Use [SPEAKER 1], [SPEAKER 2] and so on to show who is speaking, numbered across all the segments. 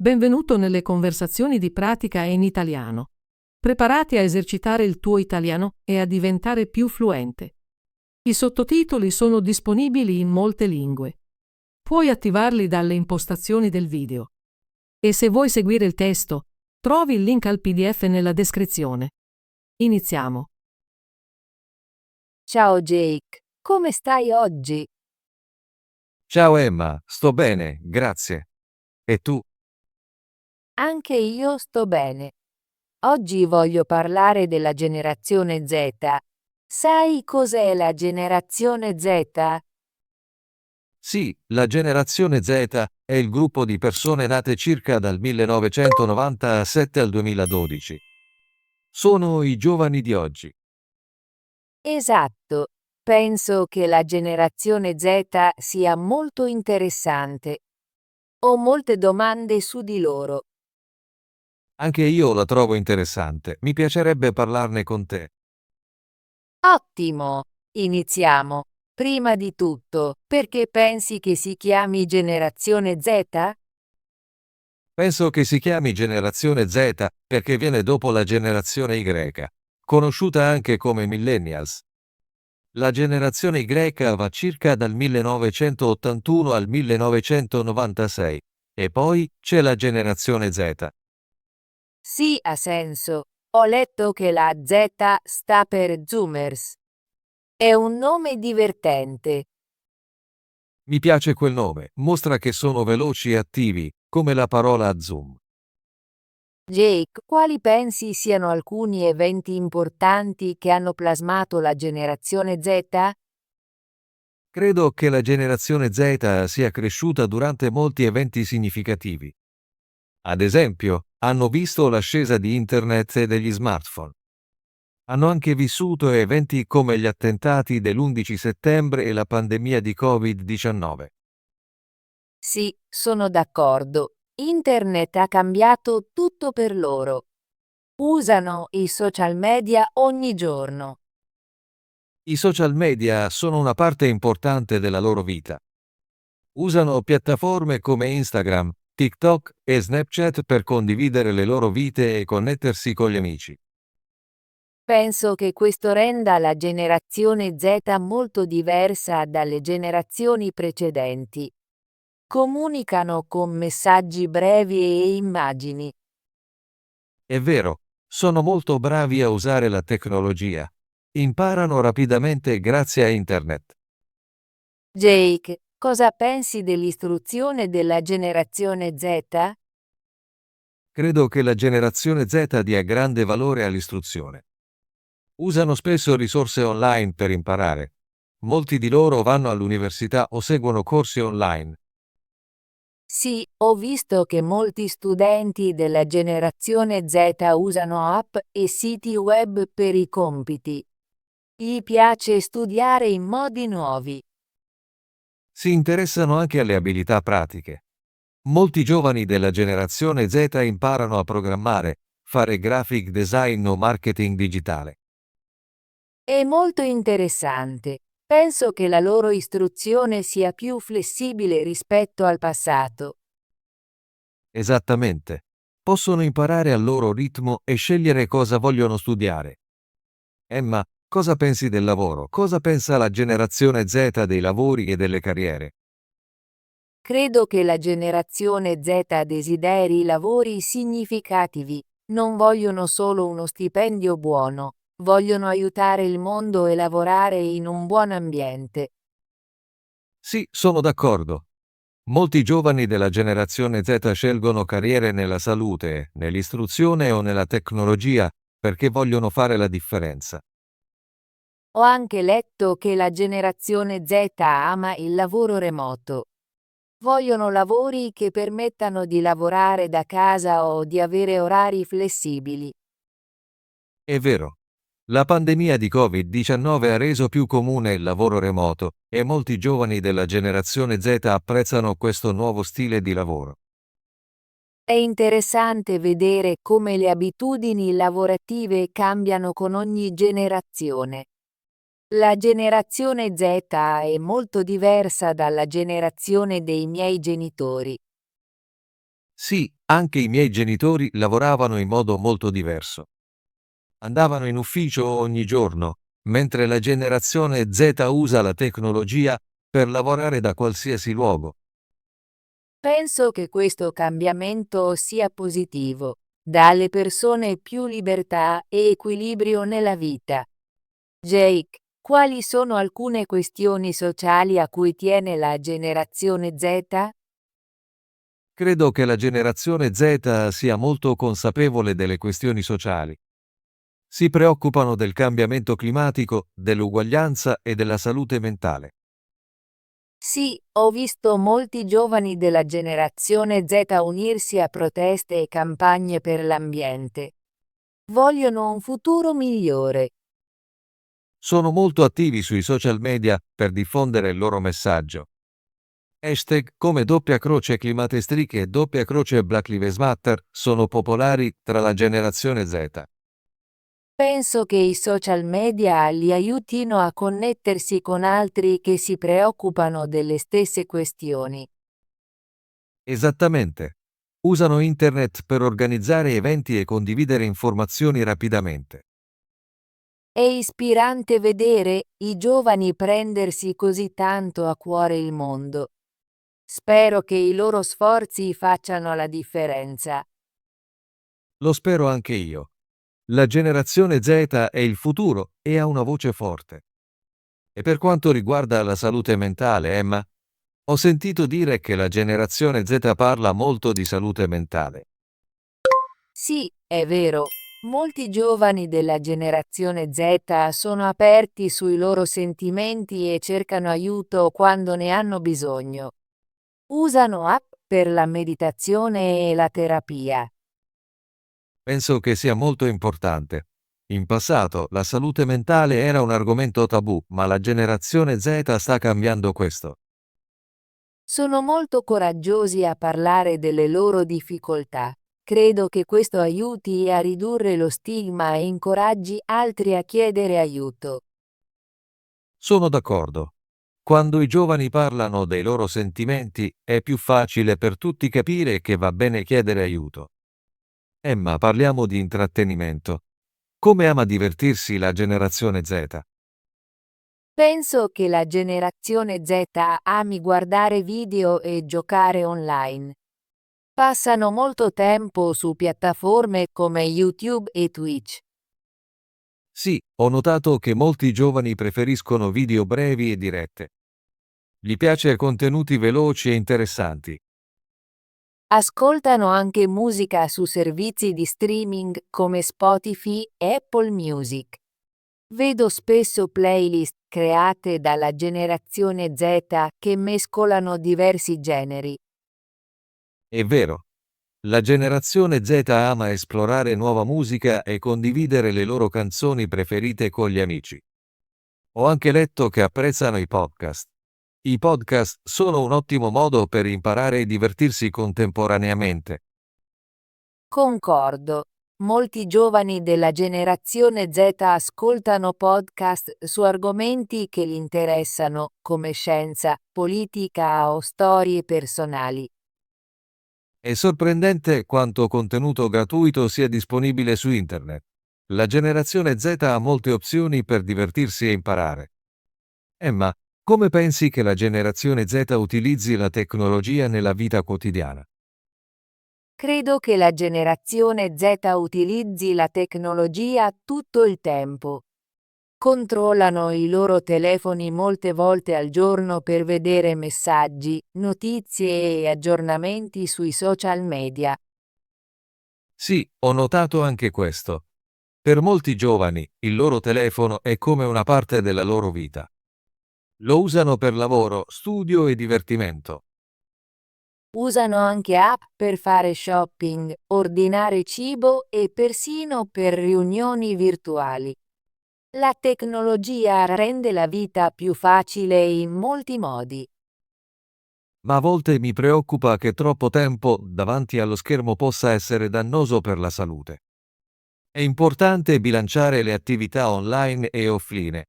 [SPEAKER 1] Benvenuto nelle conversazioni di pratica in italiano. Preparati a esercitare il tuo italiano e a diventare più fluente. I sottotitoli sono disponibili in molte lingue. Puoi attivarli dalle impostazioni del video. E se vuoi seguire il testo, trovi il link al PDF nella descrizione. Iniziamo.
[SPEAKER 2] Ciao Jake, come stai oggi?
[SPEAKER 3] Ciao Emma, sto bene, grazie. E tu?
[SPEAKER 2] Anche io sto bene. Oggi voglio parlare della generazione Z. Sai cos'è la generazione Z?
[SPEAKER 3] Sì, la generazione Z è il gruppo di persone nate circa dal 1997 al 2012. Sono i giovani di oggi.
[SPEAKER 2] Esatto. Penso che la generazione Z sia molto interessante. Ho molte domande su di loro.
[SPEAKER 3] Anche io la trovo interessante, mi piacerebbe parlarne con te.
[SPEAKER 2] Ottimo! Iniziamo. Prima di tutto, perché pensi che si chiami generazione Z?
[SPEAKER 3] Penso che si chiami generazione Z perché viene dopo la generazione Y, conosciuta anche come millennials. La generazione Y va circa dal 1981 al 1996 e poi c'è la generazione Z.
[SPEAKER 2] Sì, ha senso. Ho letto che la Z sta per Zoomers. È un nome divertente.
[SPEAKER 3] Mi piace quel nome, mostra che sono veloci e attivi, come la parola Zoom.
[SPEAKER 2] Jake, quali pensi siano alcuni eventi importanti che hanno plasmato la generazione Z?
[SPEAKER 3] Credo che la generazione Z sia cresciuta durante molti eventi significativi. Ad esempio, hanno visto l'ascesa di Internet e degli smartphone. Hanno anche vissuto eventi come gli attentati dell'11 settembre e la pandemia di Covid-19.
[SPEAKER 2] Sì, sono d'accordo. Internet ha cambiato tutto per loro. Usano i social media ogni giorno.
[SPEAKER 3] I social media sono una parte importante della loro vita. Usano piattaforme come Instagram, TikTok e Snapchat per condividere le loro vite e connettersi con gli amici.
[SPEAKER 2] Penso che questo renda la generazione Z molto diversa dalle generazioni precedenti. Comunicano con messaggi brevi e immagini.
[SPEAKER 3] È vero, sono molto bravi a usare la tecnologia. Imparano rapidamente grazie a Internet.
[SPEAKER 2] Jake, cosa pensi dell'istruzione della generazione Z?
[SPEAKER 3] Credo che la generazione Z dia grande valore all'istruzione. Usano spesso risorse online per imparare. Molti di loro vanno all'università o seguono corsi online.
[SPEAKER 2] Sì, ho visto che molti studenti della generazione Z usano app e siti web per i compiti. Gli piace studiare in modi nuovi.
[SPEAKER 3] Si interessano anche alle abilità pratiche. Molti giovani della generazione Z imparano a programmare, fare graphic design o marketing digitale.
[SPEAKER 2] È molto interessante. Penso che la loro istruzione sia più flessibile rispetto al passato.
[SPEAKER 3] Esattamente. Possono imparare al loro ritmo e scegliere cosa vogliono studiare. Emma, cosa pensi del lavoro? Cosa pensa la generazione Z dei lavori e delle carriere?
[SPEAKER 2] Credo che la generazione Z desideri lavori significativi. Non vogliono solo uno stipendio buono, vogliono aiutare il mondo e lavorare in un buon ambiente.
[SPEAKER 3] Sì, sono d'accordo. Molti giovani della generazione Z scelgono carriere nella salute, nell'istruzione o nella tecnologia perché vogliono fare la differenza.
[SPEAKER 2] Ho anche letto che la generazione Z ama il lavoro remoto. Vogliono lavori che permettano di lavorare da casa o di avere orari flessibili.
[SPEAKER 3] È vero. La pandemia di Covid-19 ha reso più comune il lavoro remoto e molti giovani della generazione Z apprezzano questo nuovo stile di lavoro.
[SPEAKER 2] È interessante vedere come le abitudini lavorative cambiano con ogni generazione. La generazione Z è molto diversa dalla generazione dei miei genitori.
[SPEAKER 3] Sì, Anche i miei genitori lavoravano in modo molto diverso. Andavano in ufficio ogni giorno, mentre la generazione Z usa la tecnologia per lavorare da qualsiasi luogo.
[SPEAKER 2] Penso che questo cambiamento sia positivo, dà alle persone più libertà e equilibrio nella vita. Jake, quali sono alcune questioni sociali a cui tiene la generazione Z?
[SPEAKER 3] Credo che la generazione Z sia molto consapevole delle questioni sociali. Si preoccupano del cambiamento climatico, dell'uguaglianza e della salute mentale.
[SPEAKER 2] Sì, ho visto molti giovani della generazione Z unirsi a proteste e campagne per l'ambiente. Vogliono un futuro migliore.
[SPEAKER 3] Sono molto attivi sui social media per diffondere il loro messaggio. Hashtag come #climatestreak e Black Lives Matter sono popolari tra la generazione Z.
[SPEAKER 2] Penso che i social media li aiutino a connettersi con altri che si preoccupano delle stesse questioni.
[SPEAKER 3] Esattamente. Usano internet per organizzare eventi e condividere informazioni rapidamente.
[SPEAKER 2] È ispirante vedere i giovani prendersi così tanto a cuore il mondo. Spero che i loro sforzi facciano la differenza.
[SPEAKER 3] Lo spero anche io. La generazione Z è il futuro e ha una voce forte. E per quanto riguarda la salute mentale, Emma, ho sentito dire che la generazione Z parla molto di salute mentale.
[SPEAKER 2] Sì, è vero. Molti giovani della generazione Z sono aperti sui loro sentimenti e cercano aiuto quando ne hanno bisogno. Usano app per la meditazione e la terapia.
[SPEAKER 3] Penso che sia molto importante. In passato la salute mentale era un argomento tabù, ma la generazione Z sta cambiando questo.
[SPEAKER 2] Sono molto coraggiosi a parlare delle loro difficoltà. Credo che questo aiuti a ridurre lo stigma e incoraggi altri a chiedere aiuto.
[SPEAKER 3] Sono d'accordo. Quando i giovani parlano dei loro sentimenti, è più facile per tutti capire che va bene chiedere aiuto. Emma, parliamo di intrattenimento. Come ama divertirsi la generazione Z?
[SPEAKER 2] Penso che la generazione Z ami guardare video e giocare online. Passano molto tempo su piattaforme come YouTube e Twitch.
[SPEAKER 3] Sì, ho notato che molti giovani preferiscono video brevi e dirette. Gli piace contenuti veloci e interessanti.
[SPEAKER 2] Ascoltano anche musica su servizi di streaming come Spotify e Apple Music. Vedo spesso playlist create dalla generazione Z che mescolano diversi generi.
[SPEAKER 3] È vero. La generazione Z ama esplorare nuova musica e condividere le loro canzoni preferite con gli amici. Ho anche letto che apprezzano i podcast. I podcast sono un ottimo modo per imparare e divertirsi contemporaneamente.
[SPEAKER 2] Concordo. Molti giovani della generazione Z ascoltano podcast su argomenti che li interessano, come scienza, politica o storie personali.
[SPEAKER 3] È sorprendente quanto contenuto gratuito sia disponibile su internet. La generazione Z ha molte opzioni per divertirsi e imparare. Emma, come pensi che la generazione Z utilizzi la tecnologia nella vita quotidiana?
[SPEAKER 2] Credo che la generazione Z utilizzi la tecnologia tutto il tempo. Controllano i loro telefoni molte volte al giorno per vedere messaggi, notizie e aggiornamenti sui social media.
[SPEAKER 3] Sì, ho notato anche questo. Per molti giovani, il loro telefono è come una parte della loro vita. Lo usano per lavoro, studio e divertimento.
[SPEAKER 2] Usano anche app per fare shopping, ordinare cibo e persino per riunioni virtuali. La tecnologia rende la vita più facile in molti modi.
[SPEAKER 3] Ma a volte mi preoccupa che troppo tempo davanti allo schermo possa essere dannoso per la salute. È importante bilanciare le attività online e offline.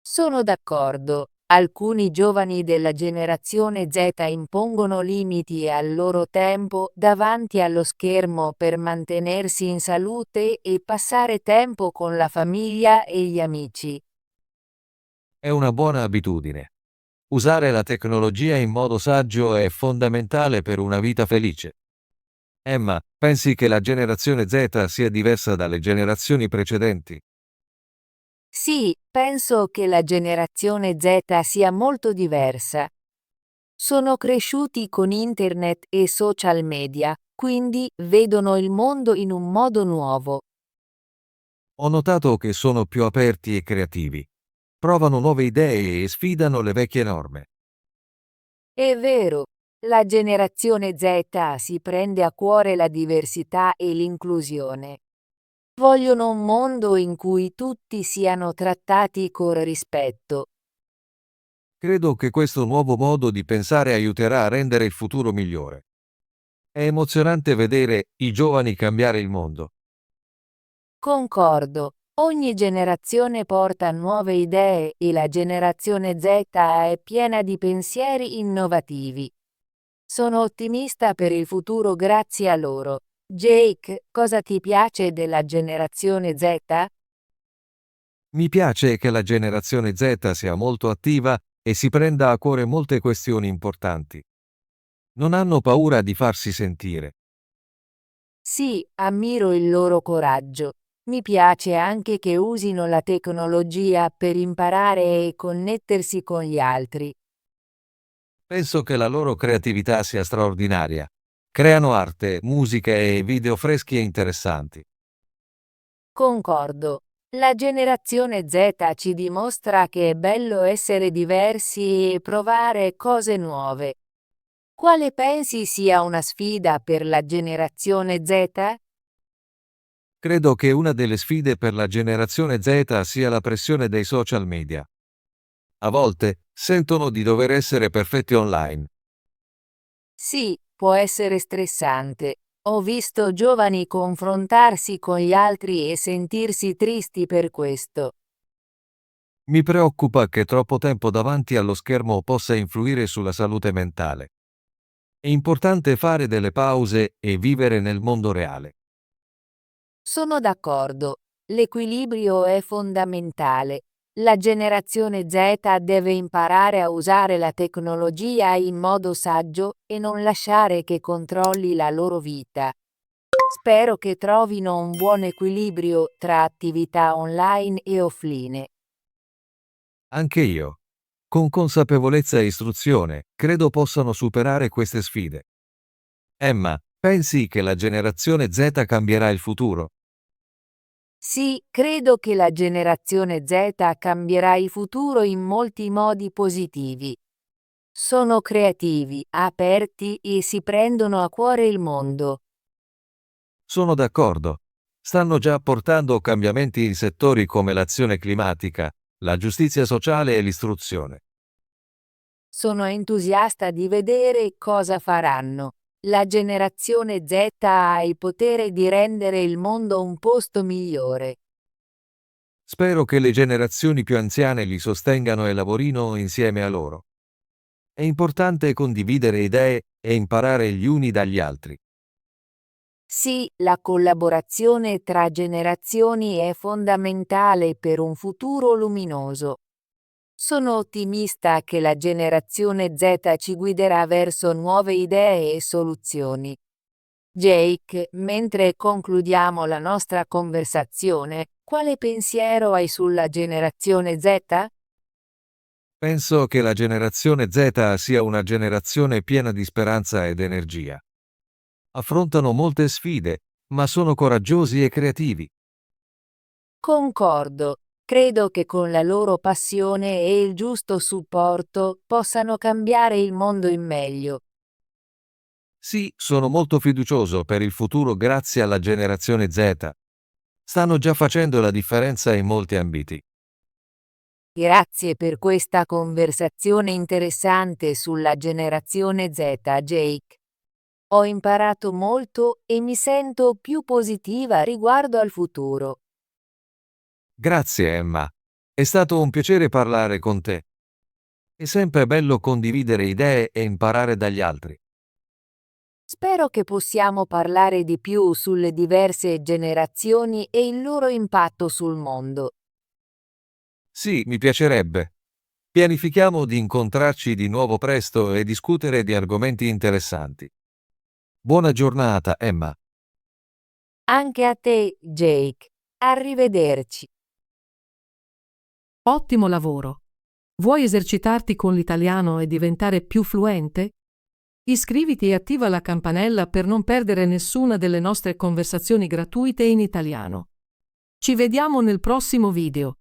[SPEAKER 2] Sono d'accordo. Alcuni giovani della generazione Z impongono limiti al loro tempo davanti allo schermo per mantenersi in salute e passare tempo con la famiglia e gli amici.
[SPEAKER 3] È una buona abitudine. Usare la tecnologia in modo saggio è fondamentale per una vita felice. Emma, pensi che la generazione Z sia diversa dalle generazioni precedenti?
[SPEAKER 2] Sì, penso che la generazione Z sia molto diversa. Sono cresciuti con internet e social media, quindi vedono il mondo in un modo nuovo.
[SPEAKER 3] Ho notato che sono più aperti e creativi. Provano nuove idee e sfidano le vecchie norme.
[SPEAKER 2] È vero, la generazione Z si prende a cuore la diversità e l'inclusione. Vogliono un mondo in cui tutti siano trattati con rispetto.
[SPEAKER 3] Credo che questo nuovo modo di pensare aiuterà a rendere il futuro migliore. È emozionante vedere i giovani cambiare il mondo.
[SPEAKER 2] Concordo, ogni generazione porta nuove idee e la generazione Z è piena di pensieri innovativi. Sono ottimista per il futuro grazie a loro. Jake, cosa ti piace della generazione Z?
[SPEAKER 3] Mi piace che la generazione Z sia molto attiva e si prenda a cuore molte questioni importanti. Non hanno paura di farsi sentire.
[SPEAKER 2] Sì, ammiro il loro coraggio. Mi piace anche che usino la tecnologia per imparare e connettersi con gli altri.
[SPEAKER 3] Penso che la loro creatività sia straordinaria. Creano arte, musica e video freschi e interessanti.
[SPEAKER 2] Concordo. La generazione Z ci dimostra che è bello essere diversi e provare cose nuove. Quale pensi sia una sfida per la generazione Z?
[SPEAKER 3] Credo che una delle sfide per la generazione Z sia la pressione dei social media. A volte sentono di dover essere perfetti online.
[SPEAKER 2] Sì, può essere stressante. Ho visto giovani confrontarsi con gli altri e sentirsi tristi per questo.
[SPEAKER 3] Mi preoccupa che troppo tempo davanti allo schermo possa influire sulla salute mentale. È importante fare delle pause e vivere nel mondo reale.
[SPEAKER 2] Sono d'accordo. L'equilibrio è fondamentale. La generazione Z deve imparare a usare la tecnologia in modo saggio e non lasciare che controlli la loro vita. Spero che trovino un buon equilibrio tra attività online e offline.
[SPEAKER 3] Anche io. Con consapevolezza e istruzione, credo possano superare queste sfide. Emma, pensi che la generazione Z cambierà il futuro?
[SPEAKER 2] Sì, credo che la generazione Z cambierà il futuro in molti modi positivi. Sono creativi, aperti e si prendono a cuore il mondo.
[SPEAKER 3] Sono d'accordo. Stanno già apportando cambiamenti in settori come l'azione climatica, la giustizia sociale e l'istruzione.
[SPEAKER 2] Sono entusiasta di vedere cosa faranno. La generazione Z ha il potere di rendere il mondo un posto migliore.
[SPEAKER 3] Spero che le generazioni più anziane li sostengano e lavorino insieme a loro. È importante condividere idee e imparare gli uni dagli altri.
[SPEAKER 2] Sì, la collaborazione tra generazioni è fondamentale per un futuro luminoso. Sono ottimista che la generazione Z ci guiderà verso nuove idee e soluzioni. Jake, mentre concludiamo la nostra conversazione, quale pensiero hai sulla generazione Z?
[SPEAKER 3] Penso che la generazione Z sia una generazione piena di speranza ed energia. Affrontano molte sfide, ma sono coraggiosi e creativi.
[SPEAKER 2] Concordo. Credo che con la loro passione e il giusto supporto possano cambiare il mondo in meglio.
[SPEAKER 3] Sì, sono molto fiducioso per il futuro grazie alla generazione Z. Stanno già facendo la differenza in molti ambiti.
[SPEAKER 2] Grazie per questa conversazione interessante sulla generazione Z, Jake. Ho imparato molto e mi sento più positiva riguardo al futuro.
[SPEAKER 3] Grazie, Emma. È stato un piacere parlare con te. È sempre bello condividere idee e imparare dagli altri.
[SPEAKER 2] Spero che possiamo parlare di più sulle diverse generazioni e il loro impatto sul mondo.
[SPEAKER 3] Sì, mi piacerebbe. Pianifichiamo di incontrarci di nuovo presto e discutere di argomenti interessanti. Buona giornata, Emma.
[SPEAKER 2] Anche a te, Jake. Arrivederci.
[SPEAKER 1] Ottimo lavoro! Vuoi esercitarti con l'italiano e diventare più fluente? Iscriviti e attiva la campanella per non perdere nessuna delle nostre conversazioni gratuite in italiano. Ci vediamo nel prossimo video.